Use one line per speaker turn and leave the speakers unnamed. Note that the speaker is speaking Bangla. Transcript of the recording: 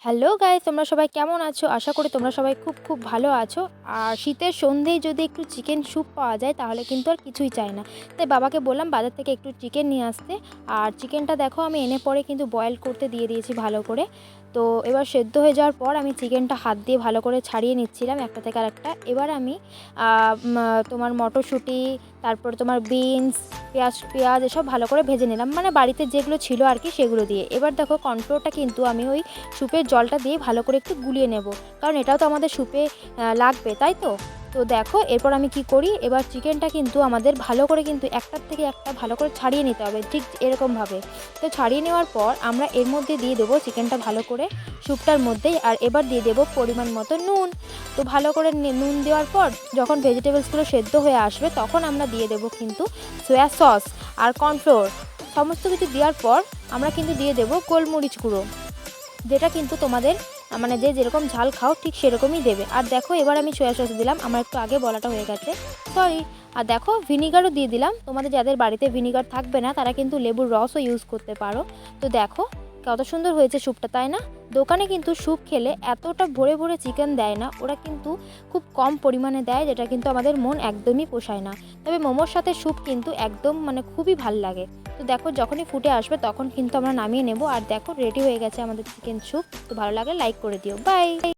হ্যালো গাইস, তোমরা সবাই কেমন আছো? আশা করি তোমরা সবাই খুব খুব ভালো আছো। আর শীতের সন্ধ্যেয় যদি একটু চিকেন স্যুপ পাওয়া যায় তাহলে কিন্তু আর কিছুই চাই না। তাই বাবাকে বললাম বাজার থেকে একটু চিকেন নিয়ে আসতে। আর চিকেনটা দেখো আমি এনে পরে কিন্তু বয়েল করতে দিয়ে দিয়েছি ভালো করে। তো এবার সেদ্ধ হয়ে যাওয়ার পর আমি চিকেনটা হাত দিয়ে ভালো করে ছাড়িয়ে নিচ্ছিলাম একটা থেকে আরেকটা। এবার আমি তোমার মটরশুঁটি, তারপর তোমার বিনস, পেঁয়াজ এসব ভালো করে ভেজে নিলাম, মানে বাড়িতে যেগুলো ছিল আর কি সেগুলো দিয়ে। এবার দেখো কর্নফ্লোরটা কিন্তু আমি ওই স্যুপের জলটা দিয়ে ভালো করে একটু গুলিয়ে নেব, কারণ এটাও তো আমাদের স্যুপে লাগবে, তাই তো। তো দেখো এরপর আমি কি করি, এবার চিকেনটা কিন্তু আমাদের ভালো করে কিন্তু একটার থেকে একটা ভালো করে ছাড়িয়ে নিতে হবে, ঠিক এরকমভাবে। তো ছাড়িয়ে নেওয়ার পর আমরা এর মধ্যে দিয়ে দেবো চিকেনটা ভালো করে স্যুপটার মধ্যেই। আর এবার দিয়ে দেবো পরিমাণ মতো নুন। তো ভালো করে নুন দেওয়ার পর যখন ভেজিটেবলসগুলো সেদ্ধ হয়ে আসবে তখন আমরা দিয়ে দেবো কিন্তু সয়া সস আর কর্নফ্লোর। সমস্ত কিছু দেওয়ার পর আমরা কিন্তু দিয়ে দেবো গোলমরিচ গুঁড়ো, যেটা কিন্তু তোমাদের মানে যে যেরকম ঝাল খাও ঠিক সেরকমই দেবে। আর দেখো এবার আমি সয়া সস দিলাম, আমার একটু আগে বলাটা হয়ে গেছে, সরি। আর দেখো ভিনিগারও দিয়ে দিলাম, তোমাদের যাদের বাড়িতে ভিনিগার থাকবে না তারা কিন্তু লেবুর রসও ইউজ করতে পারো। তো দেখো কত সুন্দর হয়েছে স্যুপটা, তাই না? দোকানে কিন্তু স্যুপ খেলে এতটা ভরে ভরে চিকেন দেয় না, ওরা কিন্তু খুব কম পরিমাণে দেয়, যেটা কিন্তু আমাদের মন একদমই পোষায় না। তবে মোমোর সাথে স্যুপ কিন্তু একদম মানে খুবই ভাল লাগে। তো দেখো যখনই ফুটে আসবে তখন কিন্তু আমরা নামিয়ে নেব। আর দেখো রেডি হয়ে গেছে আমাদের চিকেন স্যুপ। তো ভালো লাগলে লাইক করে দিও। বাই।